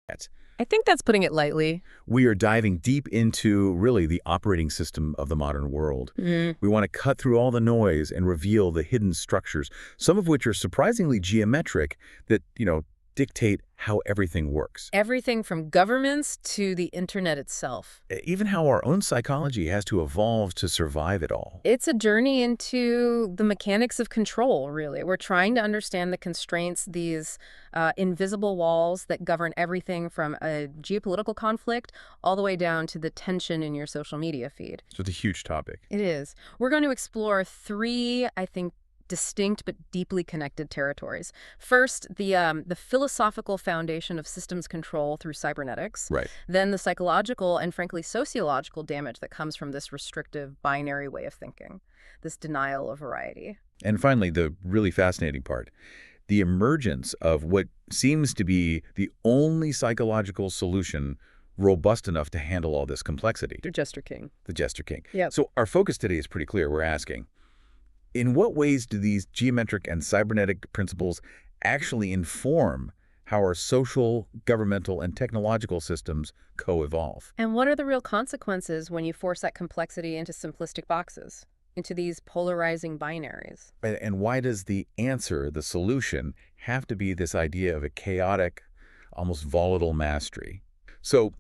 I think that's putting it lightly. We are diving deep into, really, the operating system of the modern world. Mm. We want to cut through all the noise and reveal the hidden structures, some of which are surprisingly geometric, that, dictate how everything works. Everything from governments to the internet itself. Even how our own psychology has to evolve to survive it all. It's a journey into the mechanics of control, really. We're trying to understand the constraints, these invisible walls that govern everything from a geopolitical conflict all the way down to the tension in your social media feed. So it's a huge topic. It is. We're going to explore three, I think, distinct but deeply connected territories. First, the philosophical foundation of systems control through cybernetics. Right. Then the psychological and, frankly, sociological damage that comes from this restrictive binary way of thinking, this denial of variety. And finally, the really fascinating part, the emergence of what seems to be the only psychological solution robust enough to handle all this complexity. The Jester King. The Jester King. Yeah. So our focus today is pretty clear. We're asking, in what ways do these geometric and cybernetic principles actually inform how our social, governmental, and technological systems co-evolve? And what are the real consequences when you force that complexity into simplistic boxes, into these polarizing binaries? And why does the answer, the solution, have to be this idea of a chaotic, almost volatile mastery? So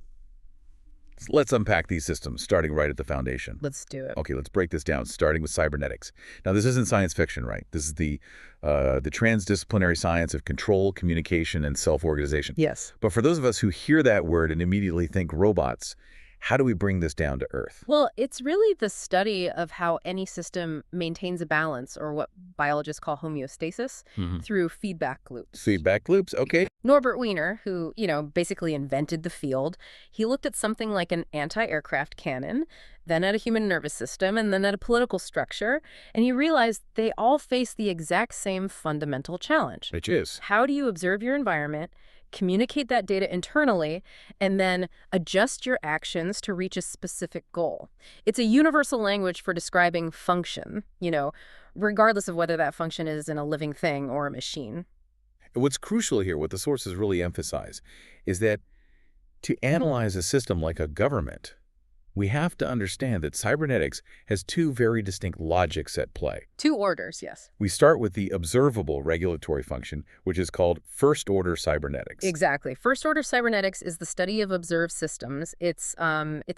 let's unpack these systems, starting right at the foundation. Let's do it. Okay, let's break this down, starting with cybernetics. Now, this isn't science fiction, right? This is the transdisciplinary science of control, communication, and self-organization. Yes. But for those of us who hear that word and immediately think robots, how do we bring this down to earth? Well, it's really the study of how any system maintains a balance, or what biologists call homeostasis, through feedback loops. Feedback loops, okay. Norbert Wiener, who, basically invented the field, he looked at something like an anti-aircraft cannon, then at a human nervous system, and then at a political structure, and he realized they all face the exact same fundamental challenge. Which is? How do you observe your environment, communicate that data internally, and then adjust your actions to reach a specific goal? It's a universal language for describing function, regardless of whether that function is in a living thing or a machine. What's crucial here, what the sources really emphasize, is that to analyze a system like a government, we have to understand that cybernetics has two very distinct logics at play. Two orders, yes. We start with the observable regulatory function, which is called first-order cybernetics. Exactly. First-order cybernetics is the study of observed systems. It's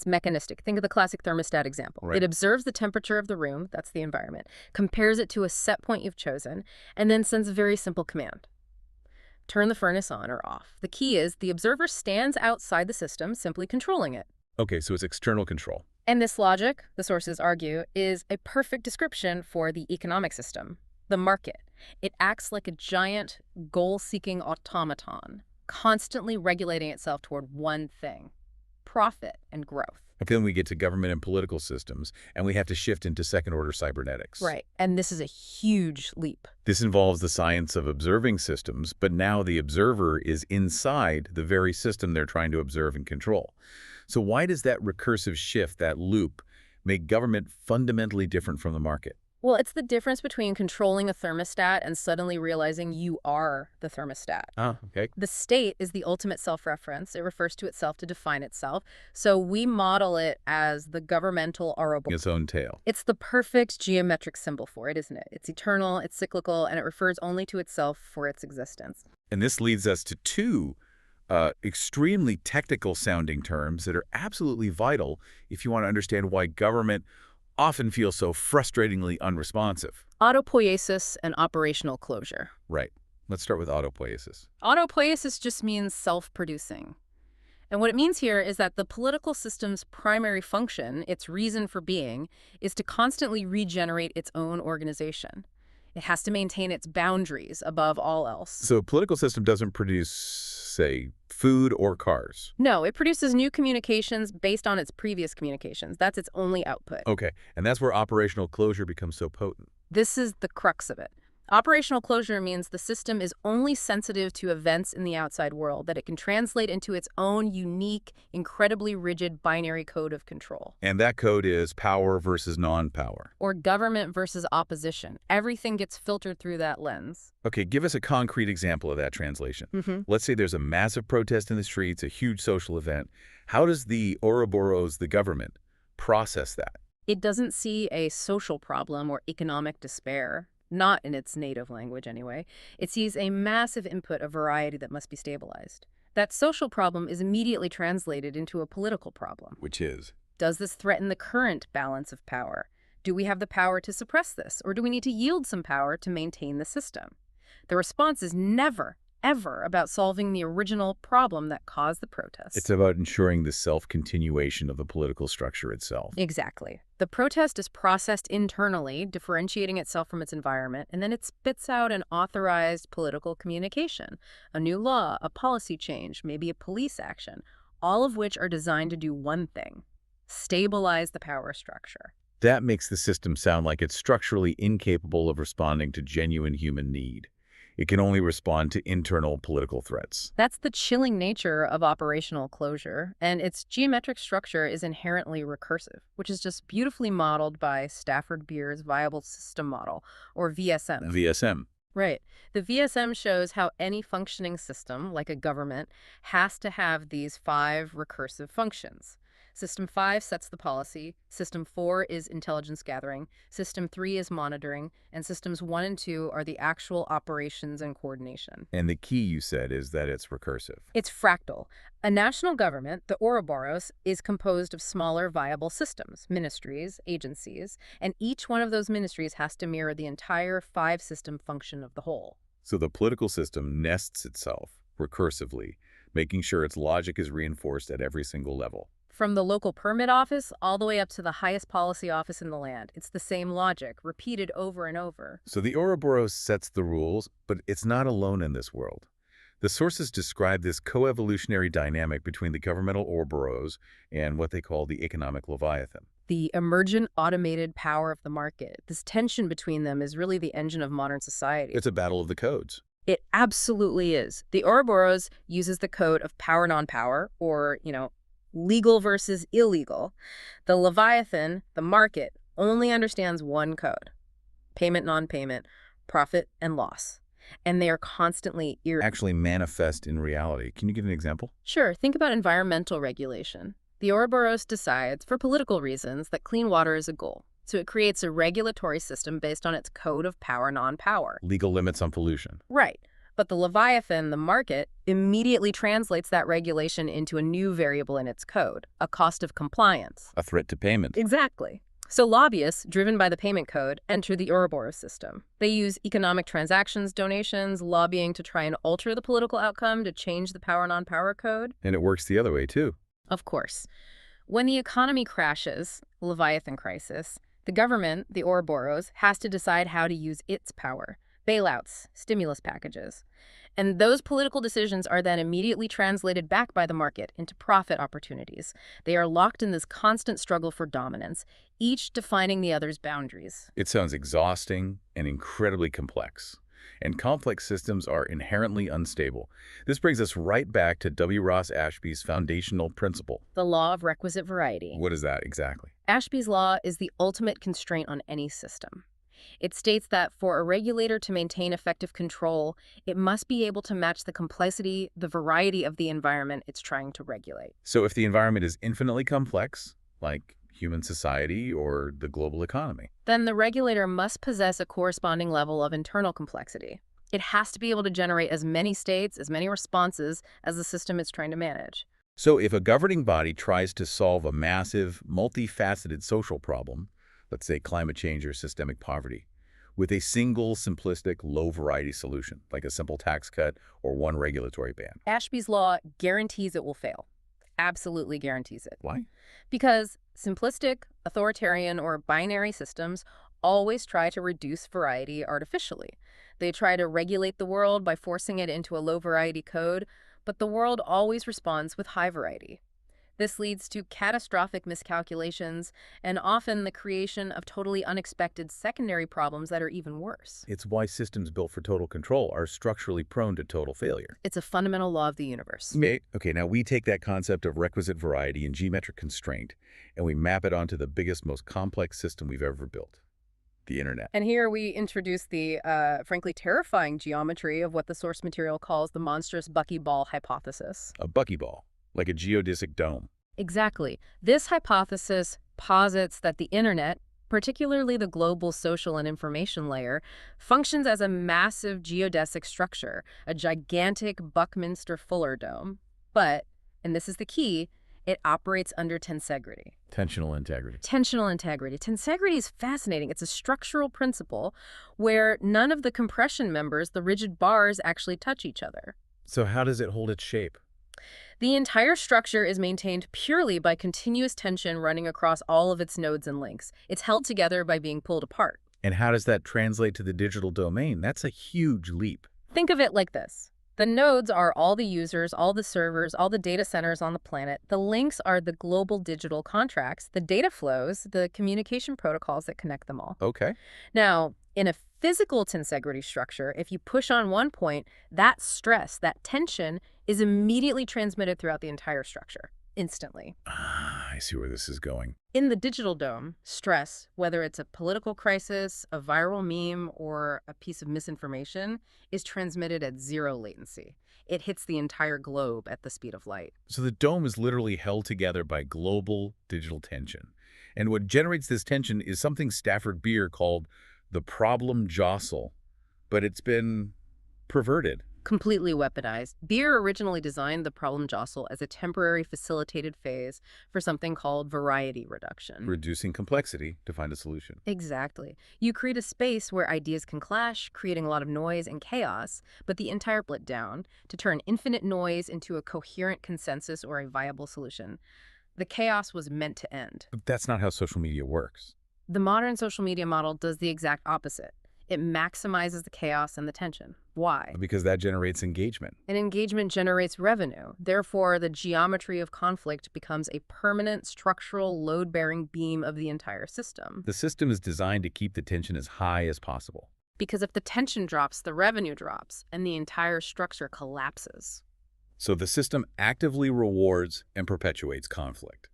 mechanistic. Think of the classic thermostat example. Right. It observes the temperature of the room, that's the environment, compares it to a set point you've chosen, and then sends a very simple command. Turn the furnace on or off. The key is the observer stands outside the system, simply controlling it. Okay, so it's external control. And this logic, the sources argue, is a perfect description for the economic system, the market. It acts like a giant, goal-seeking automaton, constantly regulating itself toward one thing: profit and growth. And then we get to government and political systems, and we have to shift into second-order cybernetics. Right, and this is a huge leap. This involves the science of observing systems, but now the observer is inside the very system they're trying to observe and control. So why does that recursive shift, that loop, make government fundamentally different from the market? Well, it's the difference between controlling a thermostat and suddenly realizing you are the thermostat. Ah, okay. The state is the ultimate self-reference. It refers to itself to define itself. So we model it as the governmental Ouroboros. Its own tail. It's the perfect geometric symbol for it, isn't it? It's eternal, it's cyclical, and it refers only to itself for its existence. And this leads us to two extremely technical-sounding terms that are absolutely vital if you want to understand why government often feels so frustratingly unresponsive. Autopoiesis and operational closure. Right. Let's start with autopoiesis. Autopoiesis just means self-producing. And what it means here is that the political system's primary function, its reason for being, is to constantly regenerate its own organization. It has to maintain its boundaries above all else. So a political system doesn't produce, say, food or cars? No, it produces new communications based on its previous communications. That's its only output. Okay, and that's where operational closure becomes so potent. This is the crux of it. Operational closure means the system is only sensitive to events in the outside world that it can translate into its own unique, incredibly rigid binary code of control. And that code is power versus non-power. Or government versus opposition. Everything gets filtered through that lens. Okay, give us a concrete example of that translation. Let's say there's a massive protest in the streets, a huge social event. How does the Ouroboros, the government, process that? It doesn't see a social problem or economic despair. Not in its native language, anyway. It sees a massive input of variety that must be stabilized. That social problem is immediately translated into a political problem. Which is? Does this threaten the current balance of power? Do we have the power to suppress this, or do we need to yield some power to maintain the system? The response is never, ever about solving the original problem that caused the protest. It's about ensuring the self-continuation of the political structure itself. Exactly. The protest is processed internally, differentiating itself from its environment, and then it spits out an authorized political communication, a new law, a policy change, maybe a police action, all of which are designed to do one thing: stabilize the power structure. That makes the system sound like it's structurally incapable of responding to genuine human need. It can only respond to internal political threats. That's the chilling nature of operational closure, and its geometric structure is inherently recursive, which is just beautifully modeled by Stafford Beer's Viable System Model, or VSM. VSM. Right. The VSM shows how any functioning system, like a government, has to have these 5 recursive functions. System 5 sets the policy, System 4 is intelligence gathering, System 3 is monitoring, and Systems 1 and 2 are the actual operations and coordination. And the key, you said, is that it's recursive. It's fractal. A national government, the Ouroboros, is composed of smaller viable systems, ministries, agencies, and each one of those ministries has to mirror the entire 5-system function of the whole. So the political system nests itself recursively, making sure its logic is reinforced at every single level. From the local permit office all the way up to the highest policy office in the land, it's the same logic, repeated over and over. So the Ouroboros sets the rules, but it's not alone in this world. The sources describe this coevolutionary dynamic between the governmental Ouroboros and what they call the economic Leviathan. The emergent automated power of the market. This tension between them is really the engine of modern society. It's a battle of the codes. It absolutely is. The Ouroboros uses the code of power-non-power, or, legal versus illegal. The Leviathan, the market, only understands one code: payment, non-payment, profit, and loss. And they are constantly Actually manifest in reality. Can you give an example? Sure, think about environmental regulation. The Ouroboros decides, for political reasons, that clean water is a goal. So it creates a regulatory system based on its code of power, non-power. Legal limits on pollution. Right. But the Leviathan, the market, immediately translates that regulation into a new variable in its code, a cost of compliance. A threat to payment. Exactly. So lobbyists, driven by the payment code, enter the Ouroboros system. They use economic transactions, donations, lobbying to try and alter the political outcome, to change the power-non-power code. And it works the other way, too. Of course. When the economy crashes, Leviathan crisis, the government, the Ouroboros, has to decide how to use its power. Bailouts, stimulus packages. And those political decisions are then immediately translated back by the market into profit opportunities. They are locked in this constant struggle for dominance, each defining the other's boundaries. It sounds exhausting and incredibly complex. And complex systems are inherently unstable. This brings us right back to W. Ross Ashby's foundational principle. The law of requisite variety. What is that exactly? Ashby's law is the ultimate constraint on any system. It states that for a regulator to maintain effective control, it must be able to match the complexity, the variety of the environment it's trying to regulate. So if the environment is infinitely complex, like human society or the global economy, then the regulator must possess a corresponding level of internal complexity. It has to be able to generate as many states, as many responses as the system it's trying to manage. So if a governing body tries to solve a massive, multifaceted social problem, let's say climate change or systemic poverty, with a single, simplistic, low-variety solution, like a simple tax cut or one regulatory ban. Ashby's law guarantees it will fail. Absolutely guarantees it. Why? Because simplistic, authoritarian, or binary systems always try to reduce variety artificially. They try to regulate the world by forcing it into a low-variety code, but the world always responds with high variety. This leads to catastrophic miscalculations and often the creation of totally unexpected secondary problems that are even worse. It's why systems built for total control are structurally prone to total failure. It's a fundamental law of the universe. Okay, now we take that concept of requisite variety and geometric constraint, and we map it onto the biggest, most complex system we've ever built, the internet. And here we introduce the, frankly, terrifying geometry of what the source material calls the monstrous buckyball hypothesis. A buckyball, like a geodesic dome. Exactly. This hypothesis posits that the internet, particularly the global social and information layer, functions as a massive geodesic structure, a gigantic Buckminster Fuller dome. But, and this is the key, it operates under tensegrity. Tensional integrity. Tensional integrity. Tensegrity is fascinating. It's a structural principle where none of the compression members, the rigid bars, actually touch each other. So how does it hold its shape? The entire structure is maintained purely by continuous tension running across all of its nodes and links. It's held together by being pulled apart. And how does that translate to the digital domain? That's a huge leap. Think of it like this. The nodes are all the users, all the servers, all the data centers on the planet. The links are the global digital contracts, the data flows, the communication protocols that connect them all. Okay. Now, in a physical tensegrity structure, if you push on one point, that stress, that tension, is immediately transmitted throughout the entire structure, instantly. I see where this is going. In the digital dome, stress, whether it's a political crisis, a viral meme, or a piece of misinformation, is transmitted at zero latency. It hits the entire globe at the speed of light. So the dome is literally held together by global digital tension. And what generates this tension is something Stafford Beer called the problem jostle, but it's been perverted. Completely weaponized. Beer originally designed the problem jostle as a temporary facilitated phase for something called variety reduction. Reducing complexity to find a solution. Exactly. You create a space where ideas can clash, creating a lot of noise and chaos, but the entire split down to turn infinite noise into a coherent consensus or a viable solution. The chaos was meant to end. But that's not how social media works. The modern social media model does the exact opposite. It maximizes the chaos and the tension. Why? Because that generates engagement. And engagement generates revenue. Therefore, the geometry of conflict becomes a permanent structural load-bearing beam of the entire system. The system is designed to keep the tension as high as possible. Because if the tension drops, the revenue drops, and the entire structure collapses. So the system actively rewards and perpetuates conflict.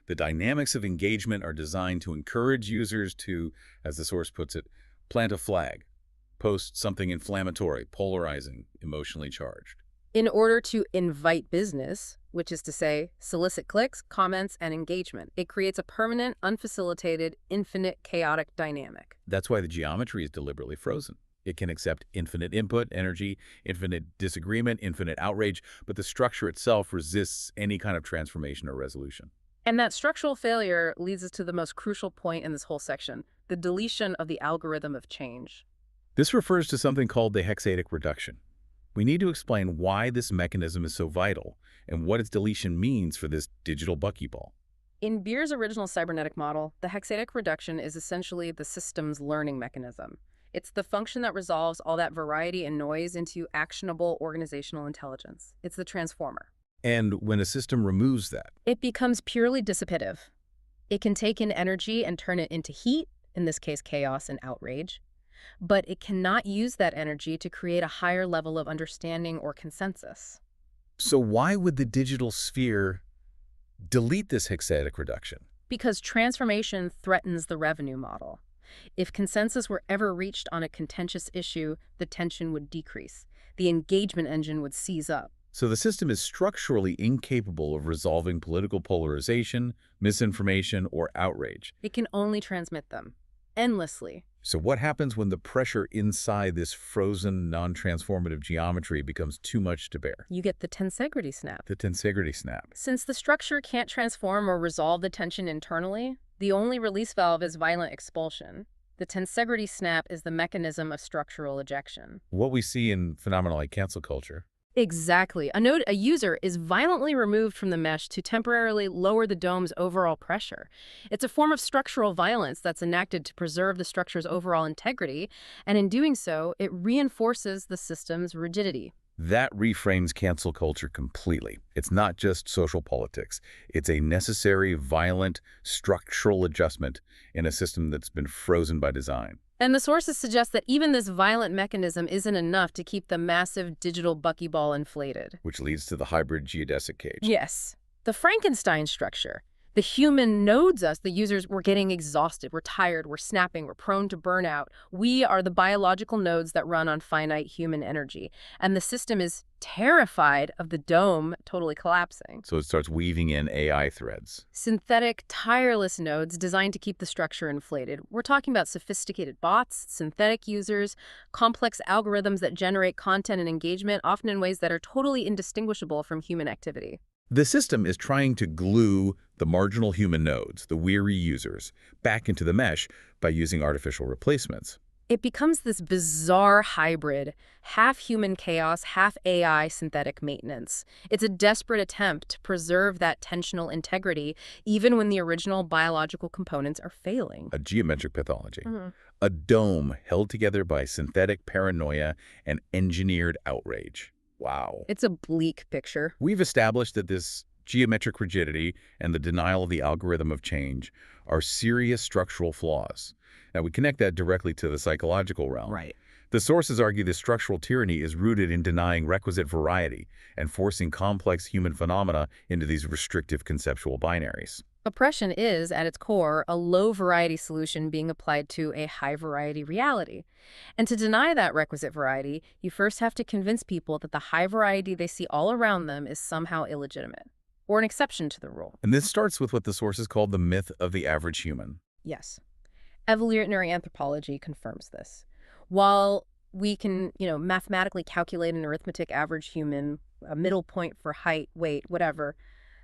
The dynamics of engagement are designed to encourage users to, as the source puts it, plant a flag, post something inflammatory, polarizing, emotionally charged. In order to invite business, which is to say, solicit clicks, comments, and engagement, it creates a permanent, unfacilitated, infinite, chaotic dynamic. That's why the geometry is deliberately frozen. It can accept infinite input, energy, infinite disagreement, infinite outrage, but the structure itself resists any kind of transformation or resolution. And that structural failure leads us to the most crucial point in this whole section, the deletion of the algorithm of change. This refers to something called the Hexadic Reduction. We need to explain why this mechanism is so vital and what its deletion means for this digital buckyball. In Beer's original cybernetic model, the Hexadic Reduction is essentially the system's learning mechanism. It's the function that resolves all that variety and noise into actionable organizational intelligence. It's the transformer. And when a system removes that, It becomes purely dissipative. It can take in energy and turn it into heat, in this case chaos and outrage, but it cannot use that energy to create a higher level of understanding or consensus. so why would the digital sphere delete this Hexadic Reduction? Because transformation threatens the revenue model. If consensus were ever reached on a contentious issue, the tension would decrease. The engagement engine would seize up. So the system is structurally incapable of resolving political polarization, misinformation, or outrage. It can only transmit them, endlessly. So what happens when the pressure inside this frozen, non-transformative geometry becomes too much to bear? You get the tensegrity snap. The tensegrity snap. Since the structure can't transform or resolve the tension internally, the only release valve is violent expulsion. The tensegrity snap is the mechanism of structural ejection. What we see in phenomena like cancel culture. Exactly. A user is violently removed from the mesh to temporarily lower the dome's overall pressure. It's a form of structural violence that's enacted to preserve the structure's overall integrity, and in doing so, it reinforces the system's rigidity. That reframes cancel culture completely. It's not just social politics. It's a necessary, violent, structural adjustment in a system that's been frozen by design. And the sources suggest that even this violent mechanism isn't enough to keep the massive digital buckyball inflated. Which leads to the hybrid geodesic cage. Yes. The Frankenstein structure. The human nodes us, the users, we're getting exhausted, we're tired, we're snapping, we're prone to burnout. We are the biological nodes that run on finite human energy. And the system is terrified of the dome totally collapsing. So it starts weaving in AI threads. Synthetic, tireless nodes designed to keep the structure inflated. We're talking about sophisticated bots, synthetic users, complex algorithms that generate content and engagement, often in ways that are totally indistinguishable from human activity. The system is trying to glue the marginal human nodes, the weary users, back into the mesh by using artificial replacements. It becomes this bizarre hybrid, half human chaos, half AI synthetic maintenance. It's a desperate attempt to preserve that tensional integrity, even when the original biological components are failing. A geometric pathology. A dome held together by synthetic paranoia and engineered outrage. Wow. It's a bleak picture. We've established that this geometric rigidity and the denial of the algorithm of change are serious structural flaws. Now, we connect that directly to the psychological realm. Right. The sources argue this structural tyranny is rooted in denying requisite variety and forcing complex human phenomena into these restrictive conceptual binaries. Oppression is, at its core, a low-variety solution being applied to a high-variety reality. And to deny that requisite variety, you first have to convince people that the high variety they see all around them is somehow illegitimate, or an exception to the rule. And this starts with what the sources call the myth of the average human. Yes. Evolutionary anthropology confirms this. While we can, mathematically calculate an arithmetic average human, a middle point for height, weight, whatever,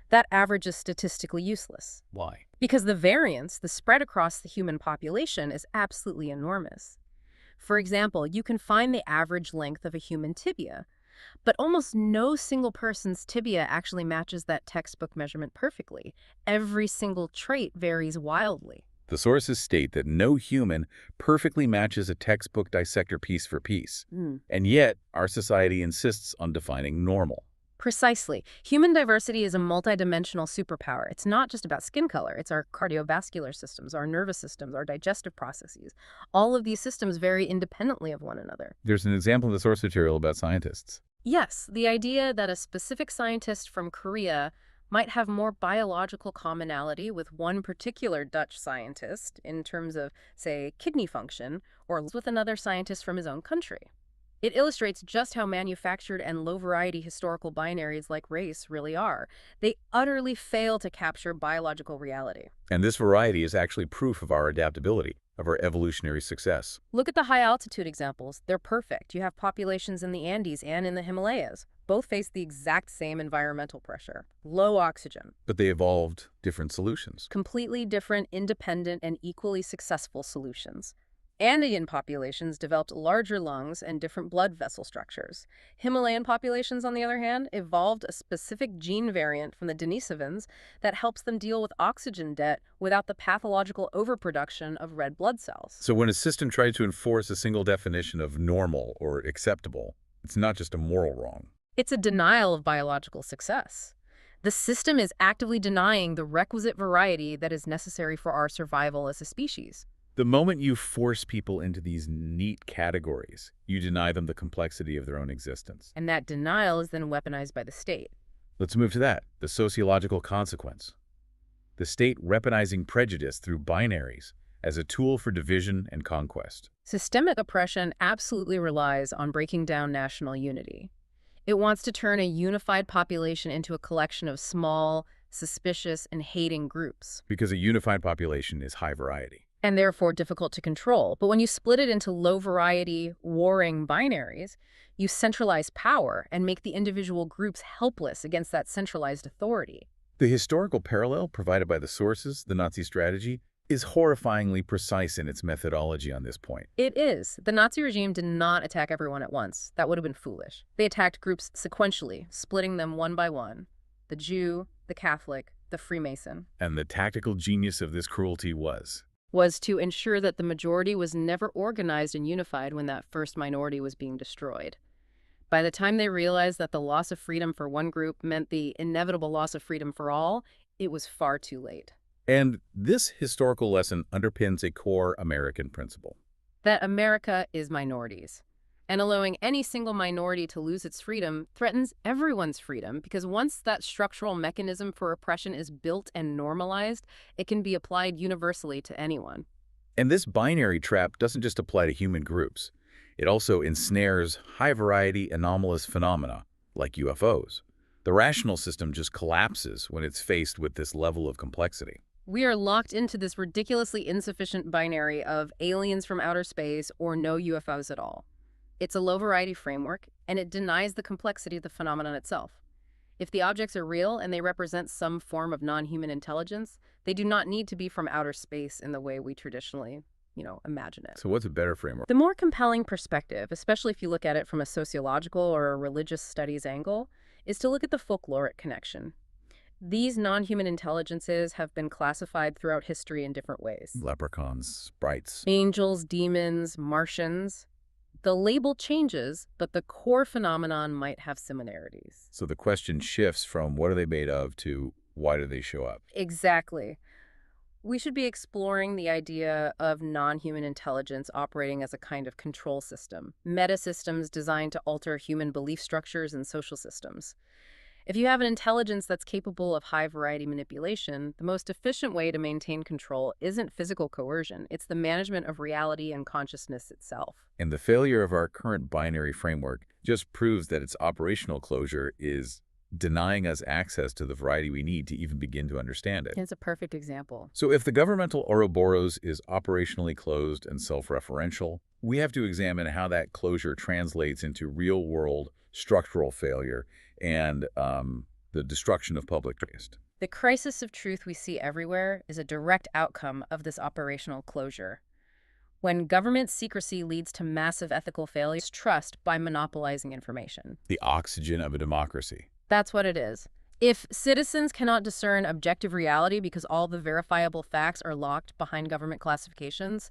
that average is statistically useless. Why? Because the variance, the spread across the human population, is absolutely enormous. For example, you can find the average length of a human tibia, but almost no single person's tibia actually matches that textbook measurement perfectly. Every single trait varies wildly. The sources state that no human perfectly matches a textbook dissector piece for piece. And yet, our society insists on defining normal. Precisely. Human diversity is a multidimensional superpower. It's not just about skin color. It's our cardiovascular systems, our nervous systems, our digestive processes. All of these systems vary independently of one another. There's an example in the source material about scientists. Yes, the idea that a specific scientist from Korea might have more biological commonality with one particular Dutch scientist in terms of, say, kidney function, or with another scientist from his own country. It illustrates just how manufactured and low-variety historical binaries like race really are. They utterly fail to capture biological reality. And this variety is actually proof of our adaptability, of our evolutionary success. Look at the high-altitude examples. They're perfect. You have populations in the Andes and in the Himalayas. Both face the exact same environmental pressure. Low oxygen. But they evolved different solutions. Completely different, independent, and equally successful solutions. Andean populations developed larger lungs and different blood vessel structures. Himalayan populations, on the other hand, evolved a specific gene variant from the Denisovans that helps them deal with oxygen debt without the pathological overproduction of red blood cells. So when a system tries to enforce a single definition of normal or acceptable, it's not just a moral wrong. It's a denial of biological success. The system is actively denying the requisite variety that is necessary for our survival as a species. The moment you force people into these neat categories, you deny them the complexity of their own existence. And that denial is then weaponized by the state. Let's move to that, the sociological consequence. The state weaponizing prejudice through binaries as a tool for division and conquest. Systemic oppression absolutely relies on breaking down national unity. It wants to turn a unified population into a collection of small, suspicious, and hating groups. Because a unified population is high variety. And therefore difficult to control. But when you split it into low-variety, warring binaries, you centralize power and make the individual groups helpless against that centralized authority. The historical parallel provided by the sources, the Nazi strategy, is horrifyingly precise in its methodology on this point. It is. The Nazi regime did not attack everyone at once. That would have been foolish. They attacked groups sequentially, splitting them one by one. The Jew, the Catholic, the Freemason. And the tactical genius of this cruelty was to ensure that the majority was never organized and unified when that first minority was being destroyed. By the time they realized that the loss of freedom for one group meant the inevitable loss of freedom for all, it was far too late. And this historical lesson underpins a core American principle. That America is minorities. And allowing any single minority to lose its freedom threatens everyone's freedom, because once that structural mechanism for oppression is built and normalized, it can be applied universally to anyone. And this binary trap doesn't just apply to human groups. It also ensnares high-variety anomalous phenomena, like UFOs. The rational system just collapses when it's faced with this level of complexity. We are locked into this ridiculously insufficient binary of aliens from outer space or no UFOs at all. It's a low-variety framework, and it denies the complexity of the phenomenon itself. If the objects are real and they represent some form of non-human intelligence, they do not need to be from outer space in the way we traditionally, imagine it. So what's a better framework? The more compelling perspective, especially if you look at it from a sociological or a religious studies angle, is to look at the folkloric connection. These non-human intelligences have been classified throughout history in different ways. Leprechauns, sprites. Angels, demons, Martians. The label changes, but the core phenomenon might have similarities. So the question shifts from what are they made of to why do they show up? Exactly. We should be exploring the idea of non-human intelligence operating as a kind of control system, meta-systems designed to alter human belief structures and social systems. If you have an intelligence that's capable of high-variety manipulation, the most efficient way to maintain control isn't physical coercion, it's the management of reality and consciousness itself. And the failure of our current binary framework just proves that its operational closure is denying us access to the variety we need to even begin to understand it. It's a perfect example. So if the governmental Ouroboros is operationally closed and self-referential, we have to examine how that closure translates into real-world structural failure and the destruction of public trust. The crisis of truth we see everywhere is a direct outcome of this operational closure. When government secrecy leads to massive ethical failures, trust by monopolizing information. The oxygen of a democracy. That's what it is. If citizens cannot discern objective reality because all the verifiable facts are locked behind government classifications,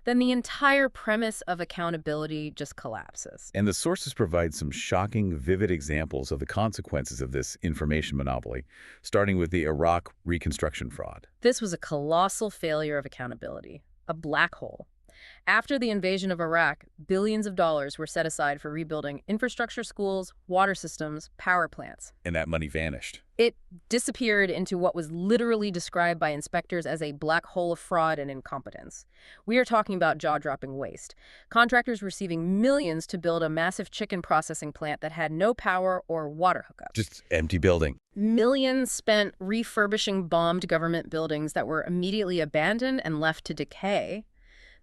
then the entire premise of accountability just collapses. And the sources provide some shocking, vivid examples of the consequences of this information monopoly, starting with the Iraq reconstruction fraud. This was a colossal failure of accountability, a black hole. After the invasion of Iraq, billions of dollars were set aside for rebuilding infrastructure, schools, water systems, power plants. And that money vanished. It disappeared into what was literally described by inspectors as a black hole of fraud and incompetence. We are talking about jaw-dropping waste. Contractors receiving millions to build a massive chicken processing plant that had no power or water hookup. Just empty building. Millions spent refurbishing bombed government buildings that were immediately abandoned and left to decay.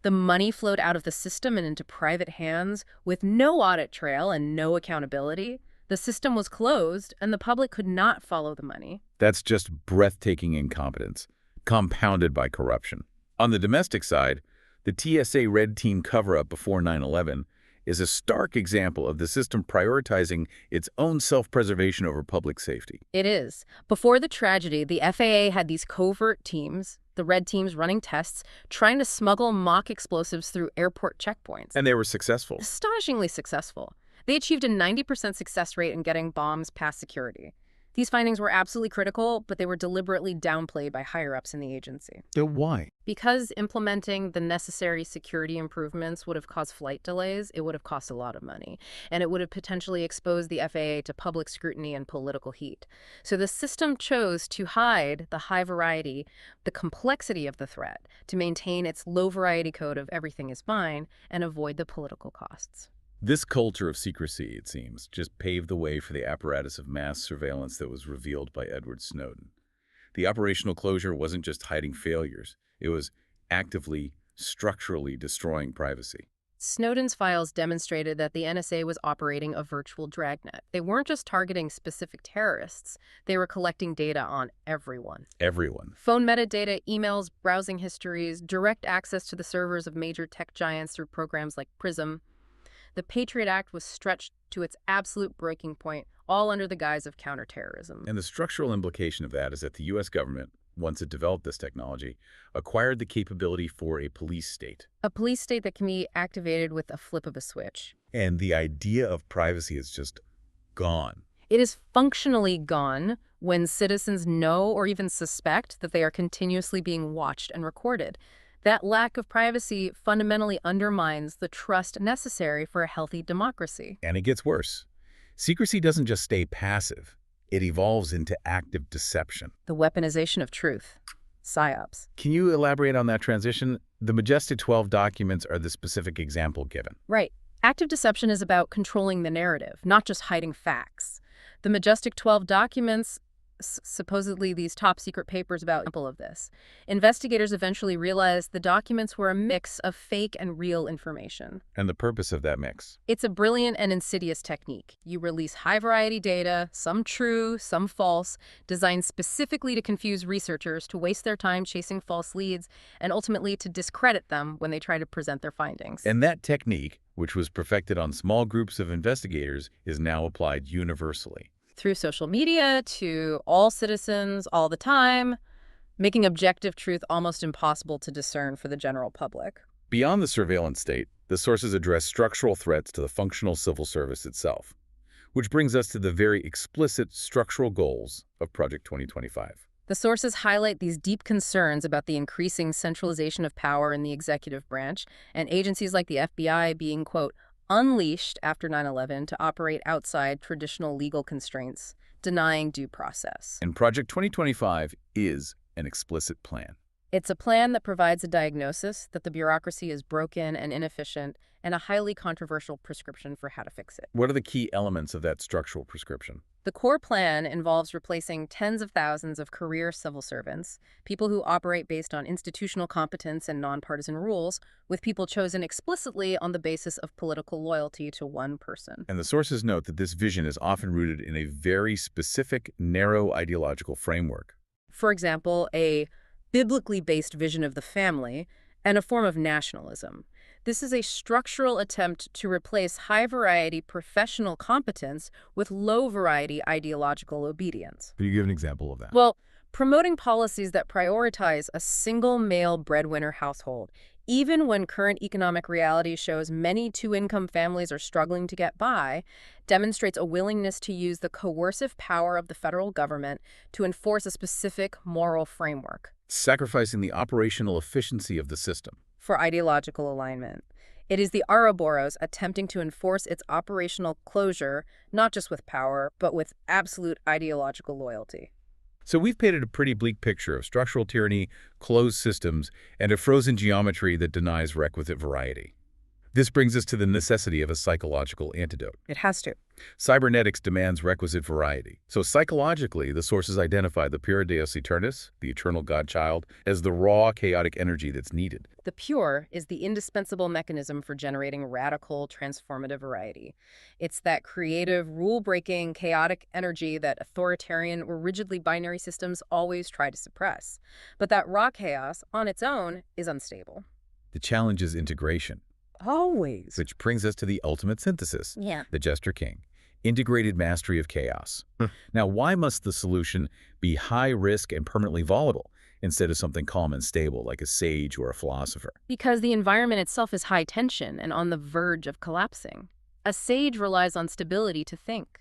The money flowed out of the system and into private hands with no audit trail and no accountability. The system was closed, and the public could not follow the money. That's just breathtaking incompetence, compounded by corruption. On the domestic side, the TSA Red Team cover-up before 9/11 is a stark example of the system prioritizing its own self-preservation over public safety. It is. Before the tragedy, the FAA had these covert teams, the red teams running tests, trying to smuggle mock explosives through airport checkpoints. And they were successful. Astonishingly successful. They achieved a 90% success rate in getting bombs past security. These findings were absolutely critical, but they were deliberately downplayed by higher-ups in the agency. Why? Because implementing the necessary security improvements would have caused flight delays, it would have cost a lot of money, and it would have potentially exposed the FAA to public scrutiny and political heat. So the system chose to hide the high variety, the complexity of the threat, to maintain its low variety code of everything is fine and avoid the political costs. This culture of secrecy, it seems, just paved the way for the apparatus of mass surveillance that was revealed by Edward Snowden. The operational closure wasn't just hiding failures. It was actively, structurally destroying privacy. Snowden's files demonstrated that the NSA was operating a virtual dragnet. They weren't just targeting specific terrorists. They were collecting data on everyone. Everyone. Phone metadata, emails, browsing histories, direct access to the servers of major tech giants through programs like Prism. The Patriot Act was stretched to its absolute breaking point, all under the guise of counterterrorism. And the structural implication of that is that the U.S. government, once it developed this technology, acquired the capability for a police state. A police state that can be activated with a flip of a switch. And the idea of privacy is just gone. It is functionally gone when citizens know or even suspect that they are continuously being watched and recorded. That lack of privacy fundamentally undermines the trust necessary for a healthy democracy. And it gets worse. Secrecy doesn't just stay passive. It evolves into active deception. The weaponization of truth. PSYOPs. Can you elaborate on that transition? The Majestic 12 documents are the specific example given. Right. Active deception is about controlling the narrative, not just hiding facts. The Majestic 12 documents, supposedly these top-secret papers about example of this. Investigators eventually realized the documents were a mix of fake and real information. And the purpose of that mix? It's a brilliant and insidious technique. You release high-variety data, some true, some false, designed specifically to confuse researchers, to waste their time chasing false leads, and ultimately to discredit them when they try to present their findings. And that technique, which was perfected on small groups of investigators, is now applied universally. Through social media to all citizens all the time, making objective truth almost impossible to discern for the general public. Beyond the surveillance state, the sources address structural threats to the functional civil service itself, which brings us to the very explicit structural goals of Project 2025. The sources highlight these deep concerns about the increasing centralization of power in the executive branch, and agencies like the FBI being, quote, unleashed after 9/11 to operate outside traditional legal constraints, denying due process. And Project 2025 is an explicit plan. It's a plan that provides a diagnosis that the bureaucracy is broken and inefficient, and a highly controversial prescription for how to fix it. What are the key elements of that structural prescription? The core plan involves replacing tens of thousands of career civil servants, people who operate based on institutional competence and nonpartisan rules, with people chosen explicitly on the basis of political loyalty to one person. And the sources note that this vision is often rooted in a very specific, narrow ideological framework. For example, a biblically based vision of the family and a form of nationalism. This is a structural attempt to replace high-variety professional competence with low-variety ideological obedience. Could you give an example of that? Well, promoting policies that prioritize a single male breadwinner household, even when current economic reality shows many two-income families are struggling to get by, demonstrates a willingness to use the coercive power of the federal government to enforce a specific moral framework. Sacrificing the operational efficiency of the system. For ideological alignment. It is the Ouroboros attempting to enforce its operational closure, not just with power, but with absolute ideological loyalty. So we've painted a pretty bleak picture of structural tyranny, closed systems, and a frozen geometry that denies requisite variety. This brings us to the necessity of a psychological antidote. It has to. Cybernetics demands requisite variety. So psychologically, the sources identify the pure Deus Aeternus, the eternal God-child, as the raw, chaotic energy that's needed. The pure is the indispensable mechanism for generating radical, transformative variety. It's that creative, rule-breaking, chaotic energy that authoritarian or rigidly binary systems always try to suppress. But that raw chaos, on its own, is unstable. The challenge is integration. Always. Which brings us to the ultimate synthesis, the Jester King, integrated mastery of chaos. Now, why must the solution be high risk and permanently volatile instead of something calm and stable like a sage or a philosopher? Because the environment itself is high tension and on the verge of collapsing. A sage relies on stability to think.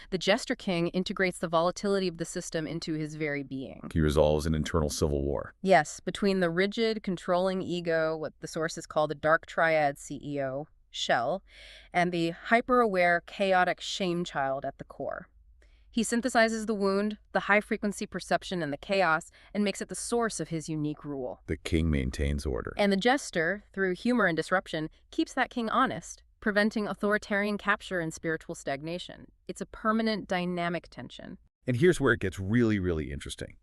The Jester King integrates the volatility of the system into his very being. He resolves an internal civil war. Yes, between the rigid, controlling ego, what the sources call the dark triad CEO, shell, and the hyper-aware, chaotic shame child at the core. He synthesizes the wound, the high-frequency perception, and the chaos, and makes it the source of his unique rule. The king maintains order. And the Jester, through humor and disruption, keeps that king honest, preventing authoritarian capture and spiritual stagnation. It's a permanent, dynamic tension. And here's where it gets really, really interesting.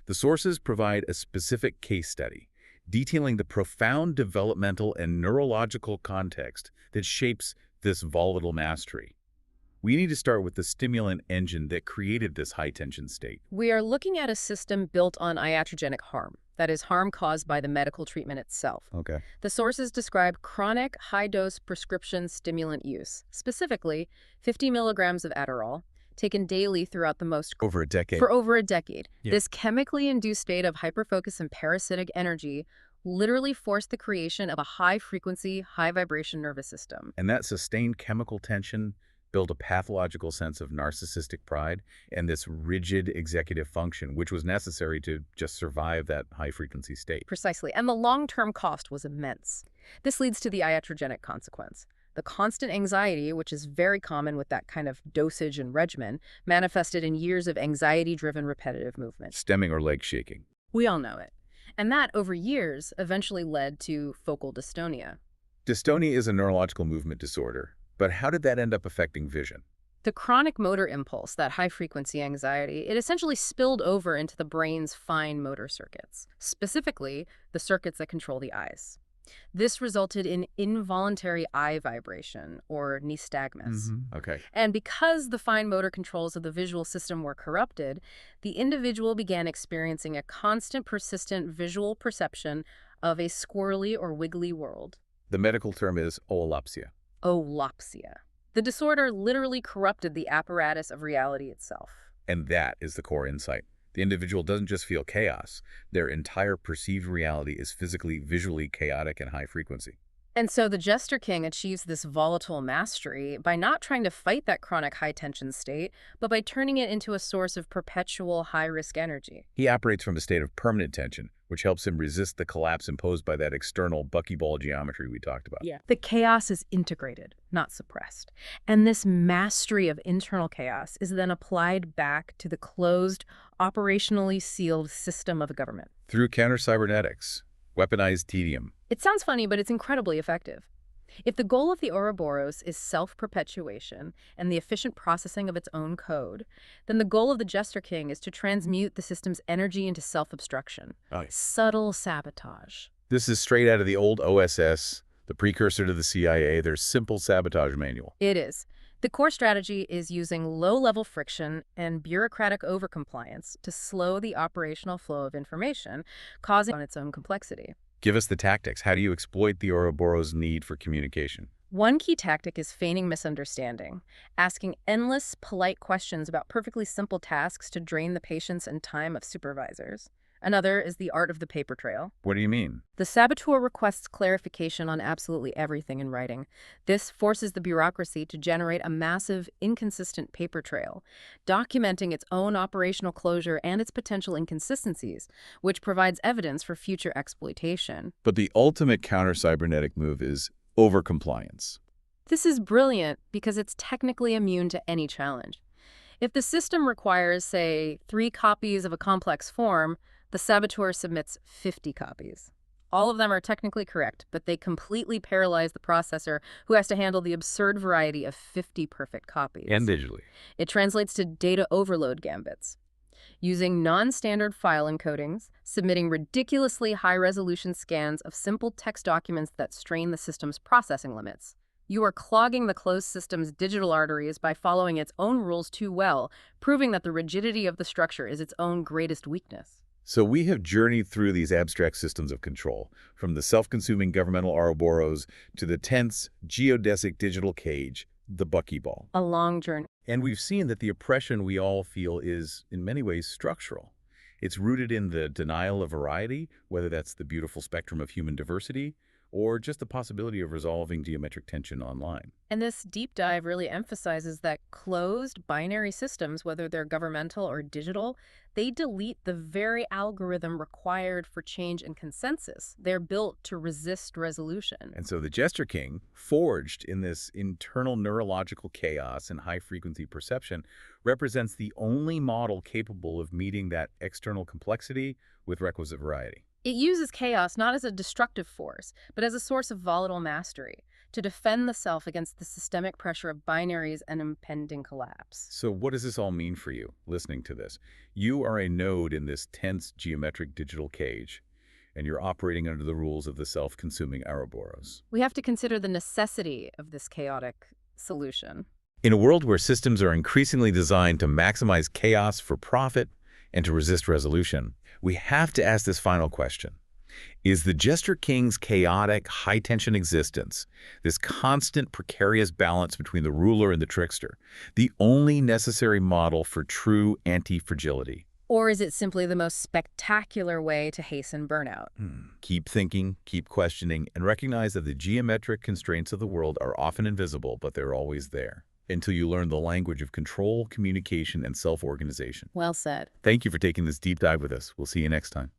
The sources provide a specific case study detailing the profound developmental and neurological context that shapes this volatile mastery. We need to start with the stimulant engine that created this high-tension state. We are looking at a system built on iatrogenic harm, that is, harm caused by the medical treatment itself. Okay. The sources describe chronic, high-dose prescription stimulant use, specifically 50 milligrams of Adderall, taken daily throughout the most... Over a decade. For over a decade. Yeah. This chemically induced state of hyperfocus and parasitic energy literally forced the creation of a high-frequency, high-vibration nervous system. And that sustained chemical tension built a pathological sense of narcissistic pride and this rigid executive function, which was necessary to just survive that high-frequency state. Precisely, and the long-term cost was immense. This leads to the iatrogenic consequence. The constant anxiety, which is very common with that kind of dosage and regimen, manifested in years of anxiety-driven repetitive movement. Stemming or leg shaking. We all know it. And that, over years, eventually led to focal dystonia. Dystonia is a neurological movement disorder, but how did that end up affecting vision? The chronic motor impulse, that high-frequency anxiety, it essentially spilled over into the brain's fine motor circuits, specifically the circuits that control the eyes. This resulted in involuntary eye vibration, or nystagmus. Okay. And because the fine motor controls of the visual system were corrupted, the individual began experiencing a constant, persistent visual perception of a squirrely or wiggly world. The medical term is oolopsia. Oolopsia. The disorder literally corrupted the apparatus of reality itself. And that is the core insight. The individual doesn't just feel chaos. Their entire perceived reality is physically, visually chaotic and high frequency. And so the Jester King achieves this volatile mastery by not trying to fight that chronic high-tension state, but by turning it into a source of perpetual high-risk energy. He operates from a state of permanent tension, which helps him resist the collapse imposed by that external buckyball geometry we talked about. Yeah. The chaos is integrated, not suppressed. And this mastery of internal chaos is then applied back to the closed, operationally sealed system of a government. Through counter-cybernetics, weaponized tedium. It sounds funny, but it's incredibly effective. If the goal of the Ouroboros is self-perpetuation and the efficient processing of its own code, then the goal of the Jester King is to transmute the system's energy into self-obstruction. Subtle sabotage. This is straight out of the old OSS, the precursor to the CIA, their simple sabotage manual. It is. The core strategy is using low-level friction and bureaucratic overcompliance to slow the operational flow of information, causing on its own complexity. Give us the tactics. How do you exploit the Ouroboros' need for communication? One key tactic is feigning misunderstanding, asking endless, polite questions about perfectly simple tasks to drain the patience and time of supervisors. Another is the art of the paper trail. What do you mean? The saboteur requests clarification on absolutely everything in writing. This forces the bureaucracy to generate a massive, inconsistent paper trail, documenting its own operational closure and its potential inconsistencies, which provides evidence for future exploitation. But the ultimate counter-cybernetic move is overcompliance. This is brilliant because it's technically immune to any challenge. If the system requires, say, 3 copies of a complex form, the saboteur submits 50 copies. All of them are technically correct, but they completely paralyze the processor, who has to handle the absurd variety of 50 perfect copies. And digitally. It translates to data overload gambits. Using non-standard file encodings, submitting ridiculously high-resolution scans of simple text documents that strain the system's processing limits. You are clogging the closed system's digital arteries by following its own rules too well, proving that the rigidity of the structure is its own greatest weakness. So we have journeyed through these abstract systems of control, from the self-consuming governmental Ouroboros to the tense, geodesic digital cage, the buckyball. A long journey. And we've seen that the oppression we all feel is, in many ways, structural. It's rooted in the denial of variety, whether that's the beautiful spectrum of human diversity, or just the possibility of resolving geometric tension online. And this deep dive really emphasizes that closed binary systems, whether they're governmental or digital, they delete the very algorithm required for change and consensus. They're built to resist resolution. And so the Jester King, forged in this internal neurological chaos and high-frequency perception, represents the only model capable of meeting that external complexity with requisite variety. It uses chaos not as a destructive force, but as a source of volatile mastery, to defend the self against the systemic pressure of binaries and impending collapse. So what does this all mean for you, listening to this? You are a node in this tense geometric digital cage, and you're operating under the rules of the self-consuming Ouroboros. We have to consider the necessity of this chaotic solution. In a world where systems are increasingly designed to maximize chaos for profit and to resist resolution, we have to ask this final question. Is the Jester King's chaotic, high-tension existence, this constant precarious balance between the ruler and the trickster, the only necessary model for true anti-fragility? Or is it simply the most spectacular way to hasten burnout? Keep thinking, keep questioning, and recognize that the geometric constraints of the world are often invisible, but they're always there, until you learn the language of control, communication, and self-organization. Well said. Thank you for taking this deep dive with us. We'll see you next time.